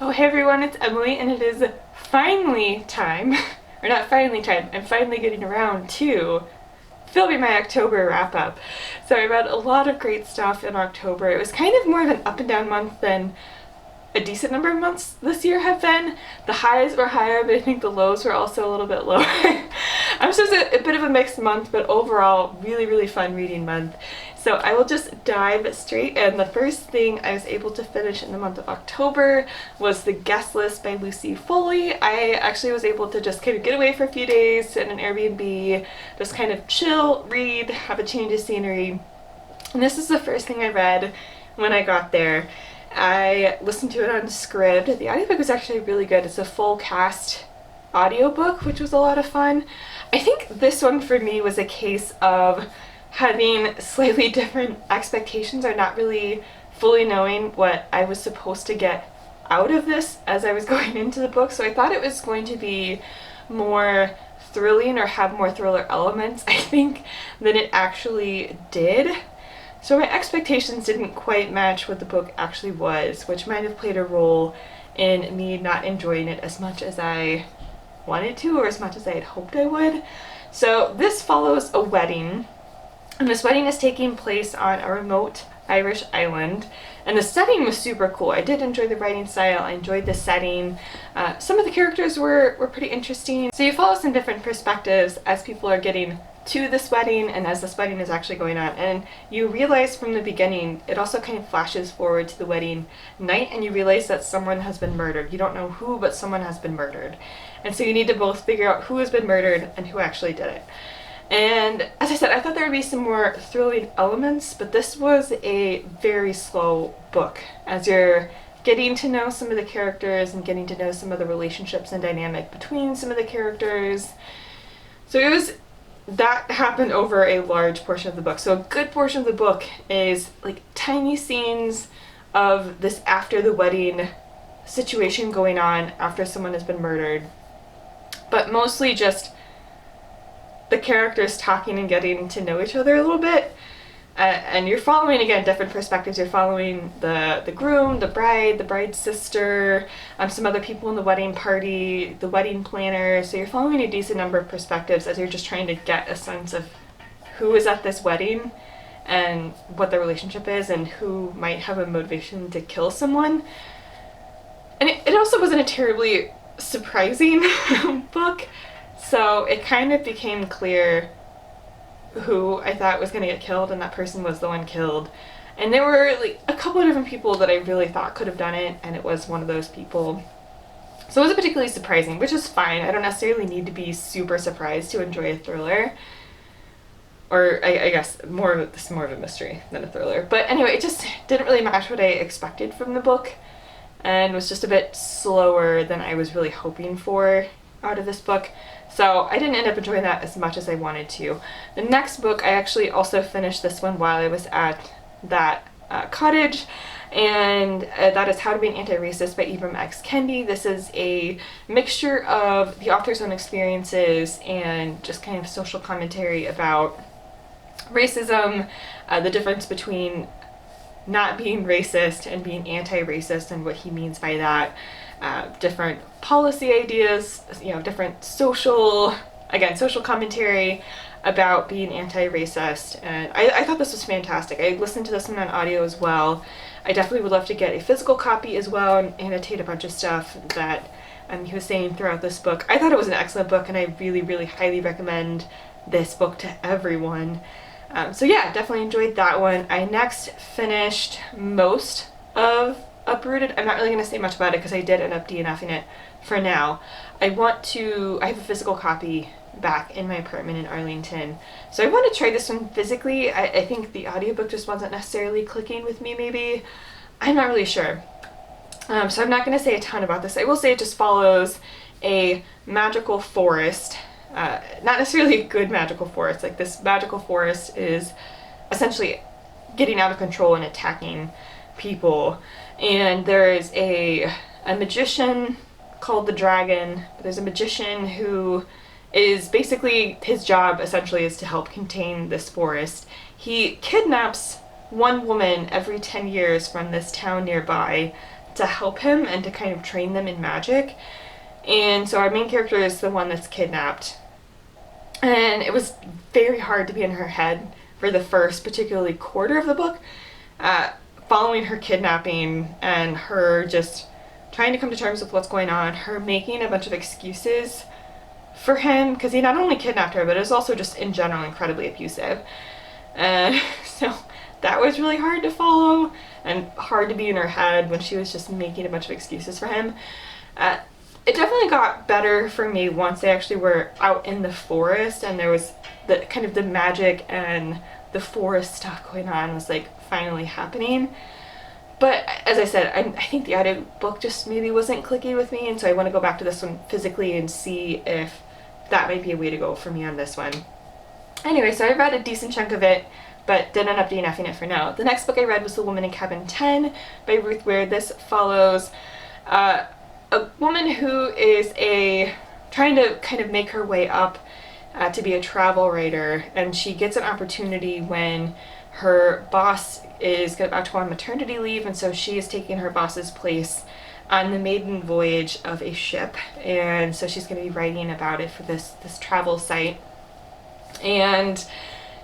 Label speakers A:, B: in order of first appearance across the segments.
A: Oh, hey everyone, it's Emily, and it is finally time, or not finally time, I'm finally getting around to filming my October wrap-up. So I read a lot of great stuff in October. It was kind of more of an up and down month than a decent number of months this year have been. The highs were higher, but I think the lows were also a little bit lower. I'm just a bit of a mixed month, but overall really fun reading month. So I will just dive straight in. The first thing I was able to finish in the month of October was The Guest List by Lucy Foley. I actually was able to just kind of get away for a few days, sit in an Airbnb, just kind of chill, read, have a change of scenery. And this is the first thing I read when I got there. I listened to it on Scribd. The audiobook was actually really good. It's a full cast audiobook, which was a lot of fun. I think this one for me was a case of having slightly different expectations or not really fully knowing what I was supposed to get out of this as I was going into the book. So I thought it was going to be more thrilling or have more thriller elements, I think, than it actually did. So my expectations didn't quite match what the book actually was, which might have played a role in me not enjoying it as much as I wanted to or as much as I had hoped I would. So this follows a wedding, and this wedding is taking place on a remote Irish island, and the setting was super cool. I did enjoy the writing style, I enjoyed the setting. Some of the characters were pretty interesting. So you follow some different perspectives as people are getting to this wedding and as this wedding is actually going on, and you realize from the beginning, it also kind of flashes forward to the wedding night, and you realize that someone has been murdered. You don't know who, but someone has been murdered, and so you need to both figure out who has been murdered and who actually did it. And as I said, I thought there would be some more thrilling elements, but this was a very slow book as you're getting to know some of the characters and getting to know some of the relationships and dynamic between some of the characters. So that happened over a large portion of the book. So a good portion of the book is like tiny scenes of this after the wedding situation going on after someone has been murdered, but mostly just the characters talking and getting to know each other a little bit. And you're following, again, different perspectives. You're following the groom, the bride, the bride's sister, some other people in the wedding party, the wedding planner. So you're following a decent number of perspectives as you're just trying to get a sense of who is at this wedding and what their relationship is and who might have a motivation to kill someone. And it also wasn't a terribly surprising book. So it kind of became clear who I thought was going to get killed, and that person was the one killed. And there were like a couple of different people that I really thought could have done it, and it was one of those people. So it wasn't particularly surprising, which is fine. I don't necessarily need to be super surprised to enjoy a thriller. Or I guess this is more of a mystery than a thriller. But anyway, it just didn't really match what I expected from the book, and was just a bit slower than I was really hoping for out of this book. So I didn't end up enjoying that as much as I wanted to. The next book, I actually also finished this one while I was at that cottage, and that is How to Be an Anti-Racist by Ibram X. Kendi. This is a mixture of the author's own experiences and just kind of social commentary about racism, the difference between not being racist and being anti-racist and what he means by that. Different policy ideas, different social commentary about being anti-racist, and I thought this was fantastic. I listened to this one on audio as well. I definitely would love to get a physical copy as well and annotate a bunch of stuff that he was saying throughout this book. I thought it was an excellent book, and I really highly recommend this book to everyone. So yeah, definitely enjoyed that one. I next finished most of Uprooted. I'm not really going to say much about it because I did end up DNFing it for now. I have a physical copy back in my apartment in Arlington, so I want to try this one physically. I think the audiobook just wasn't necessarily clicking with me, maybe. I'm not really sure. So I'm not going to say a ton about this. I will say it just follows a magical forest. Not necessarily a good magical forest. Like, this magical forest is essentially getting out of control and attacking people. And there is a magician called the Dragon. There's a magician who is basically, his job essentially is to help contain this forest. He kidnaps one woman every 10 years from this town nearby to help him and to kind of train them in magic. And so our main character is the one that's kidnapped. And it was very hard to be in her head for the first, particularly quarter of the book, following her kidnapping and her just trying to come to terms with what's going on, her making a bunch of excuses for him, because he not only kidnapped her, but is also just in general incredibly abusive. So that was really hard to follow and hard to be in her head when she was just making a bunch of excuses for him. It definitely got better for me once they actually were out in the forest and there was the kind of the magic and the forest stuff going on was like finally happening. But as I said, I think the audiobook just maybe wasn't clicky with me, and so I want to go back to this one physically and see if that might be a way to go for me on this one. Anyway, so I read a decent chunk of it, but didn't end up DNFing it for now. The next book I read was The Woman in Cabin 10 by Ruth Ware. This follows a woman who is trying to kind of make her way up to be a travel writer, and she gets an opportunity when her boss is about to go on maternity leave, and so she is taking her boss's place on the maiden voyage of a ship, and so she's going to be writing about it for this travel site. And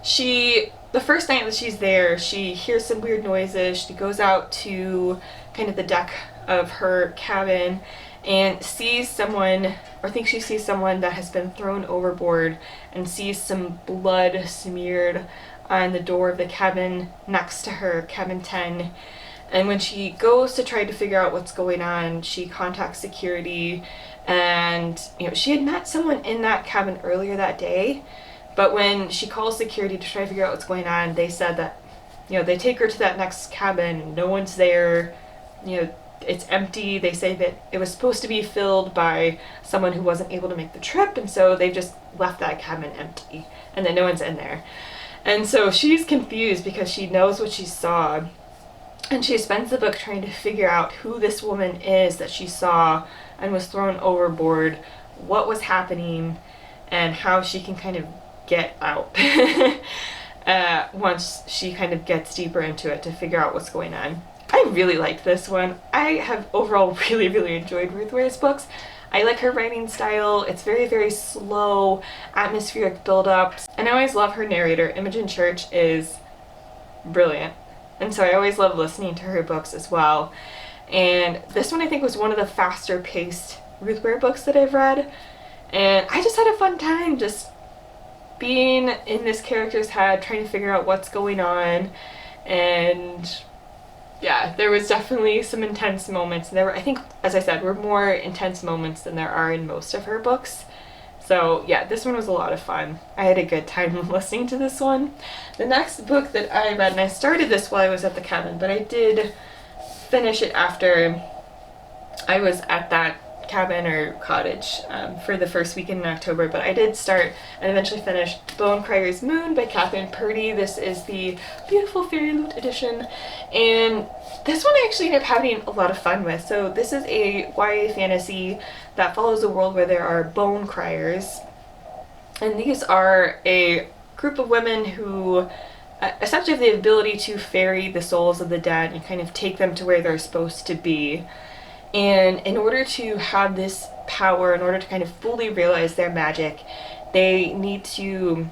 A: the first night that she's there, she hears some weird noises. She goes out to kind of the deck of her cabin and sees someone, or thinks she sees someone that has been thrown overboard, and sees some blood smeared on the door of the cabin next to her, cabin 10. And when she goes to try to figure out what's going on, she contacts security, and she had met someone in that cabin earlier that day, but when she calls security to try to figure out what's going on, they said that they take her to that next cabin, no one's there, it's empty. They say that it was supposed to be filled by someone who wasn't able to make the trip, and so they've just left that cabin empty and that no one's in there. And so she's confused because she knows what she saw, and she spends the book trying to figure out who this woman is that she saw and was thrown overboard, what was happening, and how she can kind of get out once she kind of gets deeper into it to figure out what's going on. I really liked this one. I have overall really, really enjoyed Ruth Ware's books. I like her writing style. It's very, very slow, atmospheric build-ups. And I always love her narrator. Imogen Church is brilliant. And so I always love listening to her books as well. And this one I think was one of the faster paced Ruth Ware books that I've read. And I just had a fun time just being in this character's head, trying to figure out what's going on. And yeah, there was definitely some intense moments. There were, I think, as I said, were more intense moments than there are in most of her books. So yeah, this one was a lot of fun. I had a good time listening to this one. The next book that I read, and I started this while I was at the cabin, but I did finish it after I was at that cabin or cottage for the first weekend in October, but I did start and eventually finish Bone Criers Moon by Catherine Purdy. This is the beautiful Fairy Loot edition, and this one I actually ended up having a lot of fun with. So this is a YA fantasy that follows a world where there are bone criers, and these are a group of women who essentially have the ability to ferry the souls of the dead and kind of take them to where they're supposed to be. And in order to have this power, in order to kind of fully realize their magic, they need to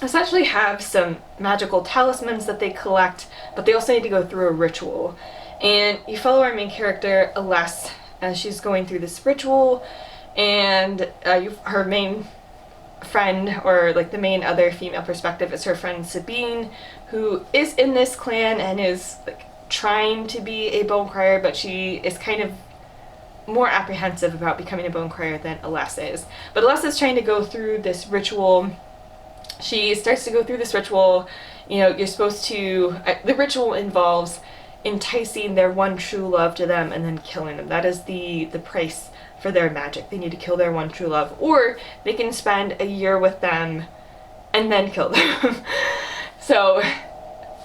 A: essentially have some magical talismans that they collect, but they also need to go through a ritual. And you follow our main character, Aless, as she's going through this ritual, and her main friend, or like the main other female perspective, is her friend Sabine, who is in this clan and is like trying to be a bone crier, but she is kind of more apprehensive about becoming a bone crier than Aless is. But Aless is trying to go through this ritual. She starts to go through this ritual. You're supposed to, the ritual involves enticing their one true love to them and then killing them. That is the price for their magic. They need to kill their one true love, or they can spend a year with them and then kill them. So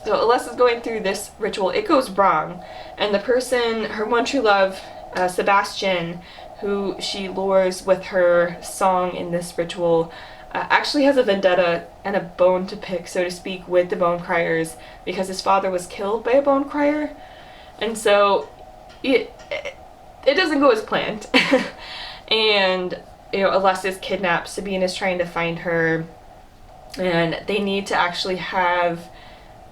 A: Aless is going through this ritual. It goes wrong, and the person, her one true love, Sebastian, who she lures with her song in this ritual, actually has a vendetta and a bone to pick, so to speak, with the bone criers, because his father was killed by a bone crier. And so it doesn't go as planned. And, you know, Alessa is kidnapped, Sabine is trying to find her, and they need to actually have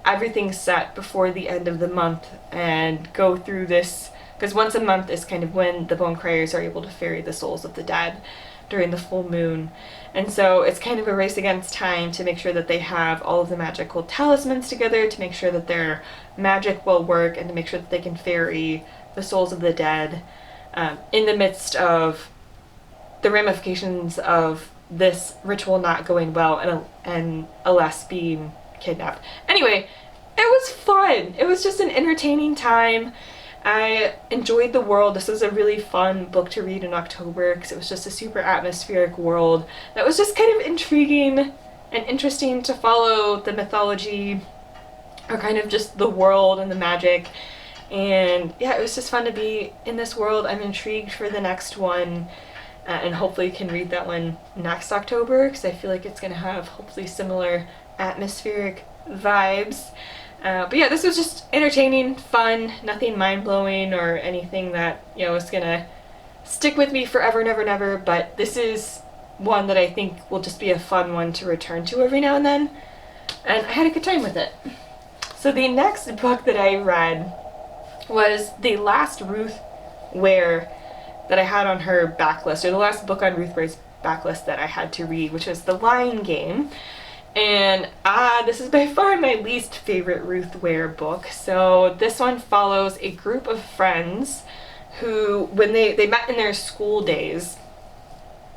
A: everything set before the end of the month and go through this, because once a month is kind of when the Bone Criers are able to ferry the souls of the dead during the full moon. And so it's kind of a race against time to make sure that they have all of the magical talismans together, to make sure that their magic will work, and to make sure that they can ferry the souls of the dead in the midst of the ramifications of this ritual not going well and Alessa being kidnapped. Anyway, it was fun. It was just an entertaining time. I enjoyed the world. This was a really fun book to read in October because it was just a super atmospheric world that was just kind of intriguing and interesting to follow the mythology, or kind of just the world and the magic. And yeah, it was just fun to be in this world. I'm intrigued for the next one, and hopefully can read that one next October, because I feel like it's going to have hopefully similar atmospheric vibes. But yeah, this was just entertaining, fun, nothing mind-blowing or anything that, you know, is going to stick with me forever and ever and ever, but this is one that I think will just be a fun one to return to every now and then, and I had a good time with it. So the next book that I read was the last Ruth Ware that I had on her backlist, or the last book on Ruth Ware's backlist that I had to read, which was The Lying Game. And this is by far my least favorite Ruth Ware book. So this one follows a group of friends who, when they met in their school days,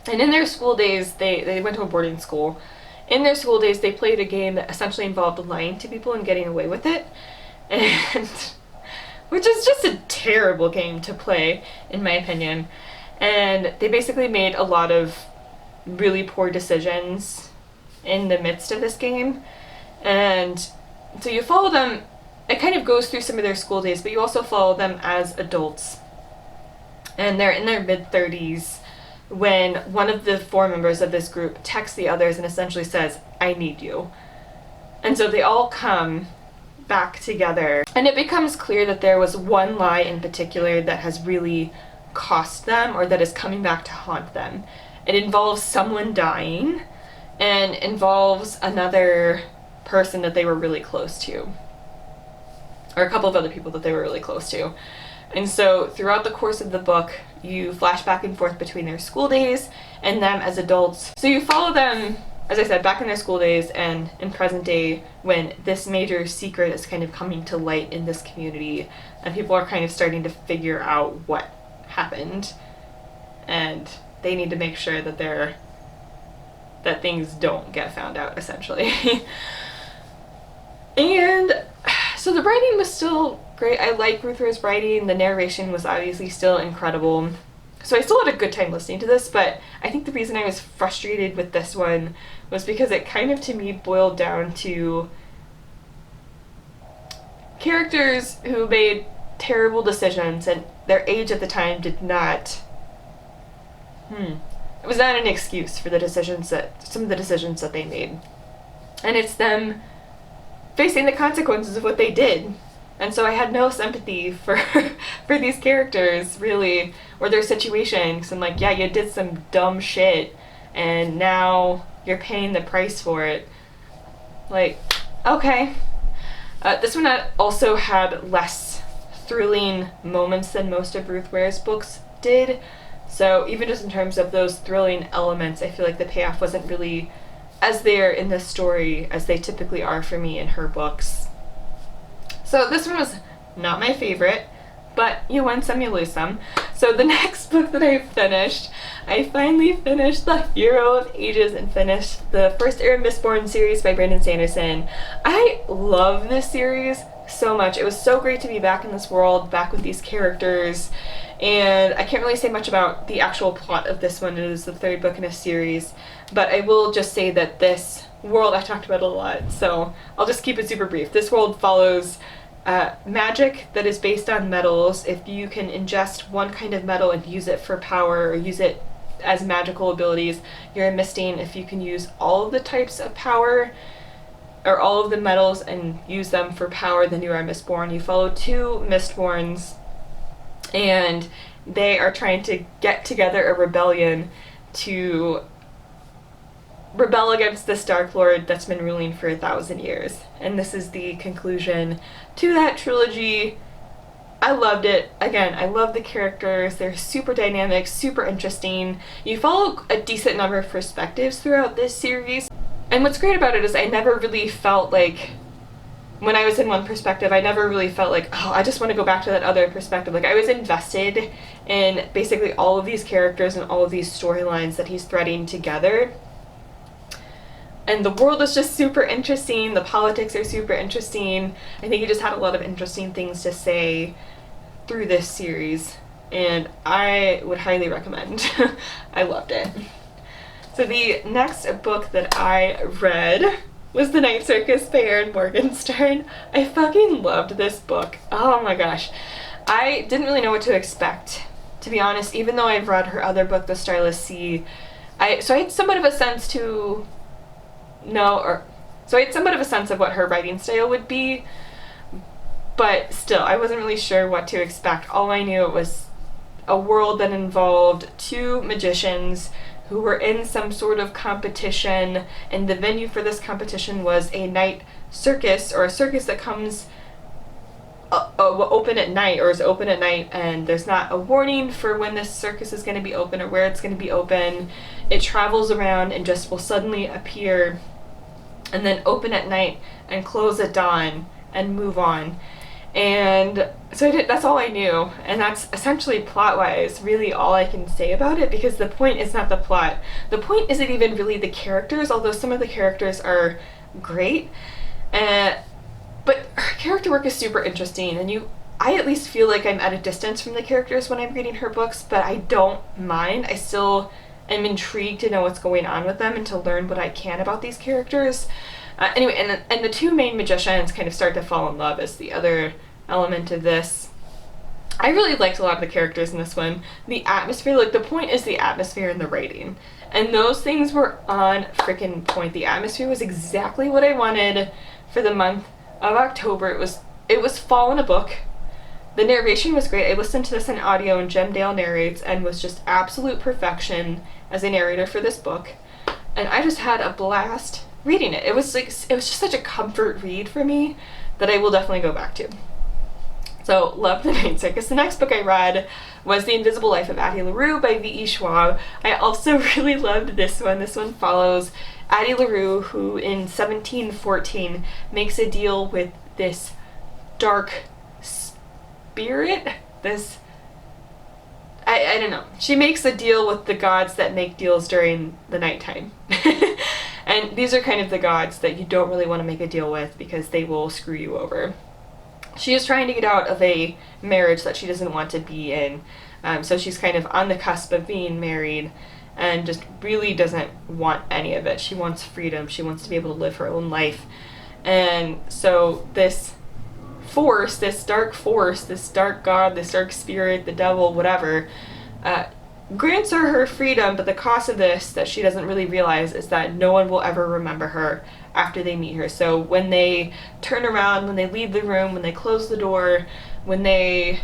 A: and in their school days they went to a boarding school. In their school days they played a game that essentially involved lying to people and getting away with it, and which is just a terrible game to play in my opinion. And they basically made a lot of really poor decisions in the midst of this game, and so you follow them. It kind of goes through some of their school days, but you also follow them as adults, and they're in their mid-30s when one of the four members of this group texts the others and essentially says, "I need you." And so they all come back together, and it becomes clear that there was one lie in particular that has really cost them, or that is coming back to haunt them. It involves someone dying, and involves another person that they were really close to, or a couple of other people that they were really close to. And so throughout the course of the book, you flash back and forth between their school days and them as adults. So you follow them, as I said, back in their school days and in present day, when this major secret is kind of coming to light in this community, and people are kind of starting to figure out what happened, and they need to make sure that that things don't get found out, essentially. And so the writing was still great. I like Ruth Ware's writing. The narration was obviously still incredible. So I still had a good time listening to this, but I think the reason I was frustrated with this one was because it kind of, to me, boiled down to characters who made terrible decisions, and their age at the time did not... It was not an excuse for some of the decisions that they made. And it's them facing the consequences of what they did. And so I had no sympathy for these characters, really, or their situation. Because I'm like, yeah, you did some dumb shit, and now you're paying the price for it. Like, okay. This one also had less thrilling moments than most of Ruth Ware's books did. So even just in terms of those thrilling elements, I feel like the payoff wasn't really as there in this story as they typically are for me in her books. So this one was not my favorite, but you win some, you lose some. So the next book that I finally finished The Hero of Ages and finished the first Era Mistborn series by Brandon Sanderson. I love this series so much. It was so great to be back in this world, back with these characters. And I can't really say much about the actual plot of this one. It is the third book in a series, but I will just say that this world, I talked about it a lot, so I'll just keep it super brief. This world follows magic that is based on metals. If you can ingest one kind of metal and use it for power, or use it as magical abilities, you're a Mistine. If you can use all of the types of power, or all of the metals, and use them for power, then you are a Mistborn. You follow two Mistborns, and they are trying to get together a rebellion to rebel against this Dark Lord that's been ruling for 1,000 years. And this is the conclusion to that trilogy. I loved it. Again, I love the characters. They're super dynamic, super interesting. You follow a decent number of perspectives throughout this series. And what's great about it is I never really felt like, when I was in one perspective, I never really felt like, oh, I just want to go back to that other perspective. Like, I was invested in basically all of these characters and all of these storylines that he's threading together. And the world is just super interesting. The politics are super interesting. I think he just had a lot of interesting things to say through this series, and I would highly recommend. I loved it. So the next book that I read was The Night Circus by Erin Morgenstern. I fucking loved this book. Oh my gosh. I didn't really know what to expect, to be honest, even though I've read her other book, The Starless Sea. So I had somewhat of a sense of what her writing style would be, but still, I wasn't really sure what to expect. All I knew, it was a world that involved two magicians who were in some sort of competition, and the venue for this competition was a night circus, or a circus that comes open at night, or is open at night, and there's not a warning for when this circus is going to be open or where it's going to be open. It travels around and just will suddenly appear and then open at night and close at dawn and move on. And so that's all I knew, and that's essentially plot-wise really all I can say about it, because the point is not the plot. The point isn't even really the characters, although some of the characters are great. But her character work is super interesting, and I at least feel like I'm at a distance from the characters when I'm reading her books, but I don't mind. I still am intrigued to know what's going on with them and to learn what I can about these characters. Anyway, and the two main magicians kind of start to fall in love as the other element of this. I really liked a lot of the characters in this one. The atmosphere, like, the point is the atmosphere and the writing. And those things were on freaking point. The atmosphere was exactly what I wanted for the month of October. It was fall in a book. The narration was great. I listened to this in audio, and Jem Dale narrates, and was just absolute perfection as a narrator for this book. And I just had a blast reading it. It was just such a comfort read for me that I will definitely go back to. So, loved The Night Circus. The next book I read was The Invisible Life of Addie LaRue by V.E. Schwab. I also really loved this one. This one follows Addie LaRue, who in 1714 makes a deal with this dark spirit. I don't know. She makes a deal with the gods that make deals during the nighttime. And these are kind of the gods that you don't really want to make a deal with because they will screw you over. She is trying to get out of a marriage that she doesn't want to be in. So she's kind of on the cusp of being married and just really doesn't want any of it. She wants freedom. She wants to be able to live her own life. And so this force, this dark god, this dark spirit, the devil, whatever, grants her freedom, but the cost of this that she doesn't really realize is that no one will ever remember her after they meet her. So when they turn around, when they leave the room, when they close the door, whenever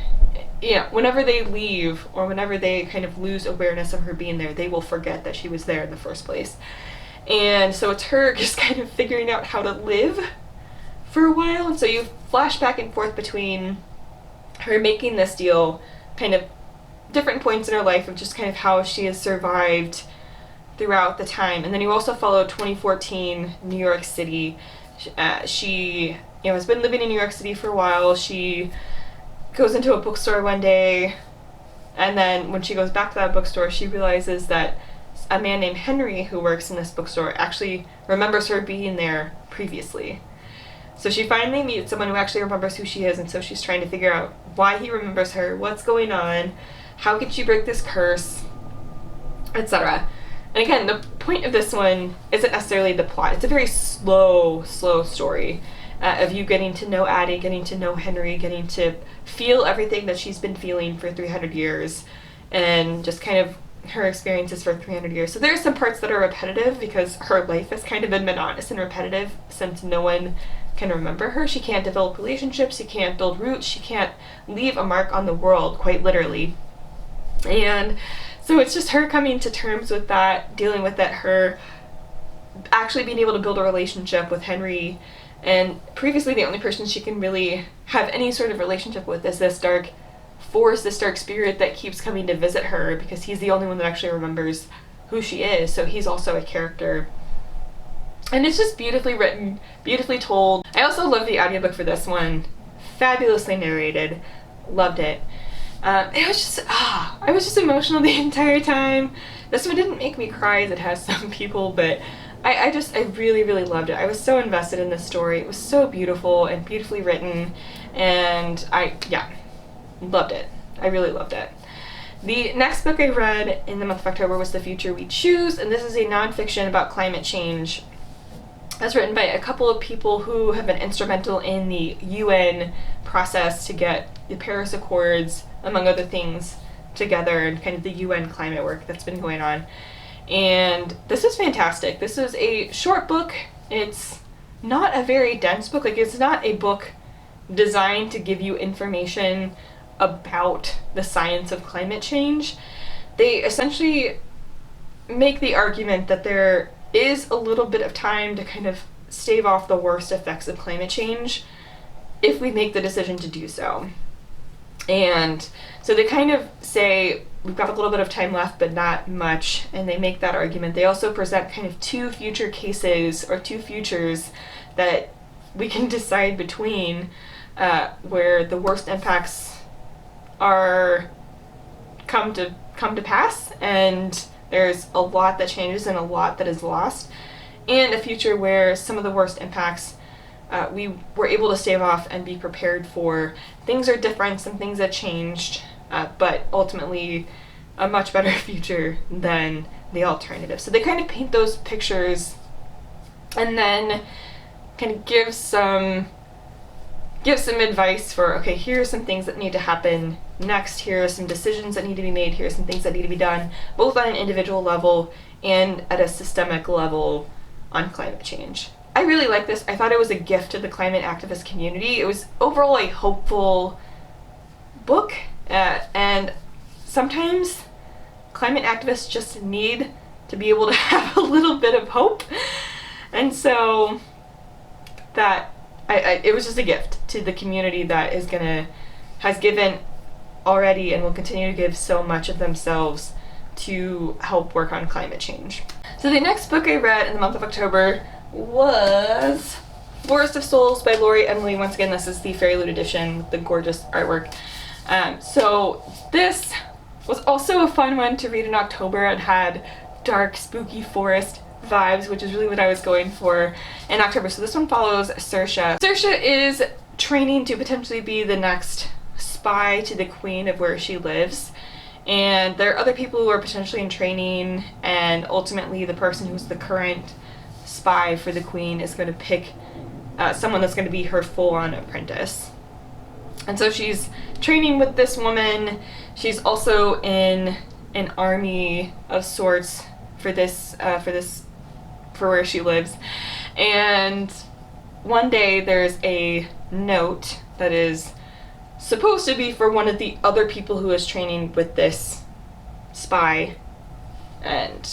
A: they leave, or whenever they kind of lose awareness of her being there, they will forget that she was there in the first place. And so it's her just kind of figuring out how to live for a while. And so you flash back and forth between her making this deal, kind of different points in her life of just kind of how she has survived throughout the time. And then you also follow 2014 New York City. She has been living in New York City for a while. She goes into a bookstore one day, and then when she goes back to that bookstore, she realizes that a man named Henry, who works in this bookstore, actually remembers her being there previously. So she finally meets someone who actually remembers who she is, and so she's trying to figure out why he remembers her, what's going on, how can she break this curse, etc. And again, the point of this one isn't necessarily the plot. It's a very slow story of you getting to know Addie, getting to know Henry, getting to feel everything that she's been feeling for 300 years, and just kind of her experiences for 300 years. So there's some parts that are repetitive because her life has kind of been monotonous and repetitive since no one can remember her. She can't develop relationships, she can't build roots, she can't leave a mark on the world, quite literally. And so it's just her coming to terms with that, dealing with that, her actually being able to build a relationship with Henry. And previously the only person she can really have any sort of relationship with is this dark force, this dark spirit that keeps coming to visit her, because he's the only one that actually remembers who she is, so he's also a character. And it's just beautifully written, beautifully told. I also love the audiobook for this one. Fabulously narrated. Loved it. It was just, I was just emotional the entire time. This one didn't make me cry as it has some people, but I really, really loved it. I was so invested in this story. It was so beautiful and beautifully written, and yeah, loved it. I really loved it. The next book I read in the month of October was The Future We Choose, and this is a nonfiction about climate change. That's written by a couple of people who have been instrumental in the UN process to get the Paris Accords, among other things, together, and kind of the UN climate work that's been going on. And this is fantastic. This is a short book. It's not a very dense book. Like, it's not a book designed to give you information about the science of climate change. They essentially make the argument that there is a little bit of time to kind of stave off the worst effects of climate change if we make the decision to do so. And so they kind of say we've got a little bit of time left, but not much, and they make that argument. They also present kind of two future cases, or two futures that we can decide between, where the worst impacts are come to pass, and there's a lot that changes and a lot that is lost, and a future where some of the worst impacts we were able to stave off and be prepared for. Things are different, some things have changed, but ultimately a much better future than the alternative. So they kind of paint those pictures and then kind of give some advice for, okay, here are some things that need to happen next, here are some decisions that need to be made, here are some things that need to be done, both on an individual level and at a systemic level on climate change. I really like this. I thought it was a gift to the climate activist community. It was overall a hopeful book, and sometimes climate activists just need to be able to have a little bit of hope, and so that it was just a gift to the community that has given already and will continue to give so much of themselves to help work on climate change. So the next book I read in the month of October was Forest of Souls by Lori Emily. Once again, this is the Fairy Loot edition with the gorgeous artwork. So this was also a fun one to read in October. It had dark, spooky forest vibes, which is really what I was going for in October. So this one follows Saoirse. Saoirse is training to potentially be the next spy to the queen of where she lives. And there are other people who are potentially in training, and ultimately the person who's the current spy for the queen is going to pick someone that's going to be her full-on apprentice. And so she's training with this woman. She's also in an army of sorts for where she lives. And one day there's a note that is supposed to be for one of the other people who is training with this spy, and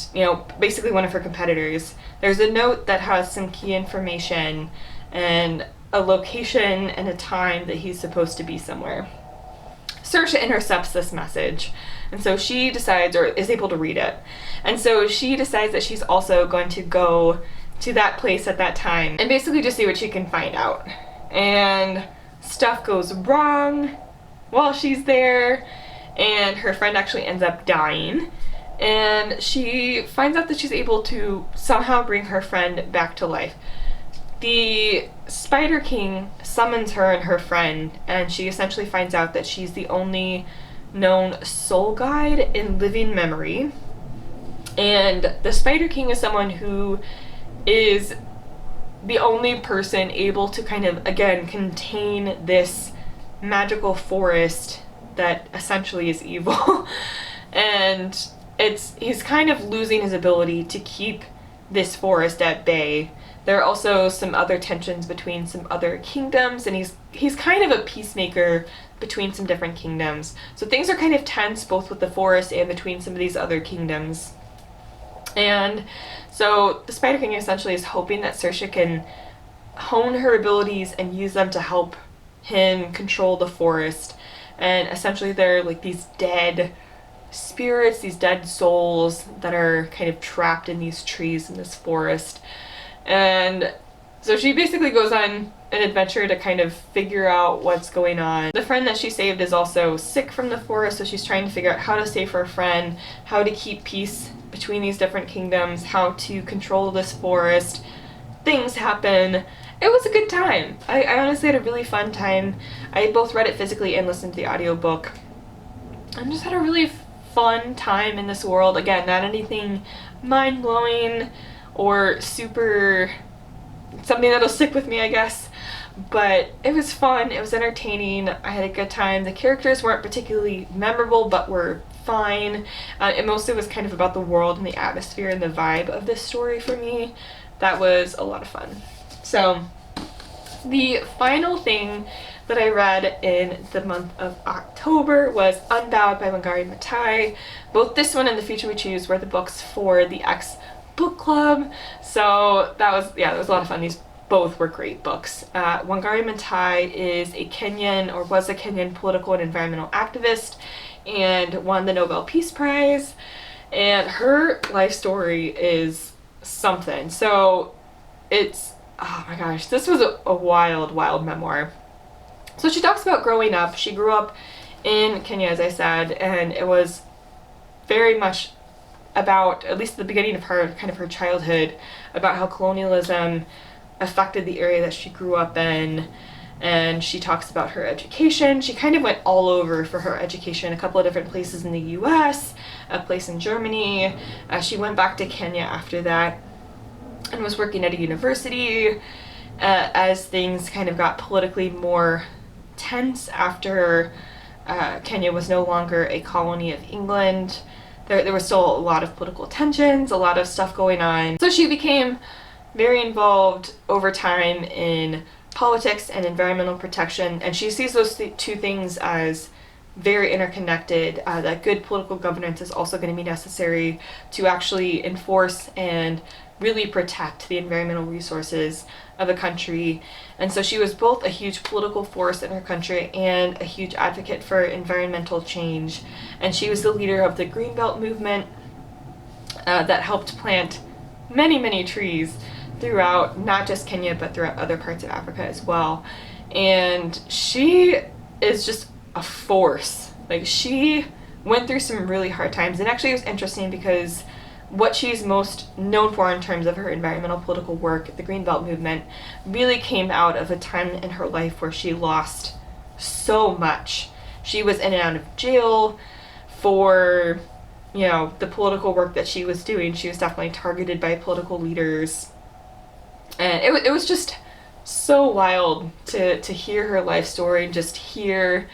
A: basically one of her competitors. There's a note that has some key information and a location and a time that he's supposed to be somewhere. Saoirse intercepts this message, and so she decides, or is able to read it, and so she decides that she's also going to go to that place at that time and basically just see what she can find out. And stuff goes wrong while she's there, and her friend actually ends up dying, and she finds out that she's able to somehow bring her friend back to life. The Spider King summons her and her friend, and she essentially finds out that she's the only known soul guide in living memory. And the Spider King is someone who is the only person able to kind of, again, contain this magical forest that essentially is evil. And he's kind of losing his ability to keep this forest at bay There are also some other tensions between some other kingdoms, and he's kind of a peacemaker between some different kingdoms. So things are kind of tense both with the forest and between some of these other kingdoms. And so the Spider King essentially is hoping that Saoirse can hone her abilities and use them to help him control the forest. And essentially they're like these dead spirits, these dead souls that are kind of trapped in these trees in this forest. And so she basically goes on an adventure to kind of figure out what's going on. The friend that she saved is also sick from the forest, so she's trying to figure out how to save her friend, how to keep peace between these different kingdoms, how to control this forest. Things happen. It was a good time. I honestly had a really fun time. I both read it physically and listened to the audiobook. I just had a really fun time in this world. Again, not anything mind-blowing or super something that'll stick with me, I guess. But it was fun, it was entertaining, I had a good time. The characters weren't particularly memorable, but were fine. It mostly was kind of about the world and the atmosphere and the vibe of this story for me. That was a lot of fun. So, the final thing that I read in the month of October was Unbowed by Wangari Maathai. Both this one and The Future We Choose were the books for the X book club, so that was a lot of fun. These both were great books. Wangari Maathai is a Kenyan, or was a Kenyan, political and environmental activist and won the Nobel Peace Prize, and her life story is something. So it's, oh my gosh, this was a wild memoir. So she talks about growing up. She grew up in Kenya, as I said, and it was very much about, at least the beginning of her childhood, about how colonialism affected the area that she grew up in. And she talks about her education. She kind of went all over for her education, a couple of different places in the US, a place in Germany. She went back to Kenya after that and was working at a university as things kind of got politically more tense after Kenya was no longer a colony of England. There was still a lot of political tensions, a lot of stuff going on. So she became very involved over time in politics and environmental protection, and she sees those two things as very interconnected, that good political governance is also going to be necessary to actually enforce and really protect the environmental resources of a country. And so she was both a huge political force in her country and a huge advocate for environmental change. And she was the leader of the Greenbelt movement that helped plant many trees throughout not just Kenya but throughout other parts of Africa as well. And she is just a force. Like, she went through some really hard times, and actually it was interesting because what she's most known for in terms of her environmental political work, the Greenbelt movement, really came out of a time in her life where she lost so much. She was in and out of jail for, you know, the political work that she was doing. She was definitely targeted by political leaders. And it was just so wild to hear her life story, just hear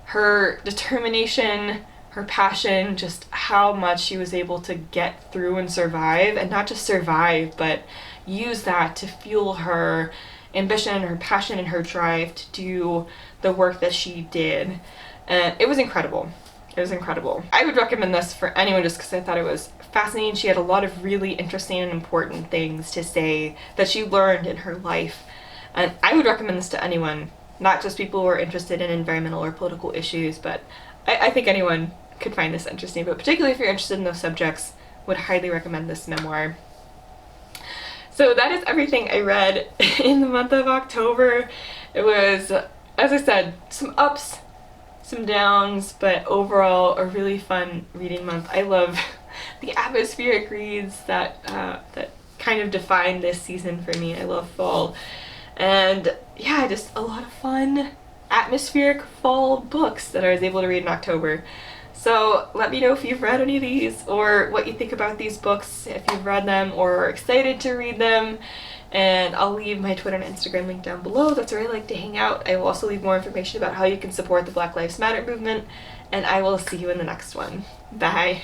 A: her determination, her passion, just how much she was able to get through and survive, and not just survive, but use that to fuel her ambition, her passion, and her drive to do the work that she did. And it was incredible. It was incredible. I would recommend this for anyone just because I thought it was fascinating. She had a lot of really interesting and important things to say that she learned in her life. And I would recommend this to anyone, not just people who are interested in environmental or political issues, but I think anyone could find this interesting, but particularly if you're interested in those subjects, would highly recommend this memoir. So that is everything I read in the month of October. It was, as I said, some ups, some downs, but overall a really fun reading month. I love the atmospheric reads that kind of define this season for me. I love fall. And yeah, just a lot of fun atmospheric fall books that I was able to read in October. So let me know if you've read any of these or what you think about these books, if you've read them or are excited to read them. And I'll leave my Twitter and Instagram link down below. That's where I like to hang out. I will also leave more information about how you can support the Black Lives Matter movement, and I will see you in the next one. Bye!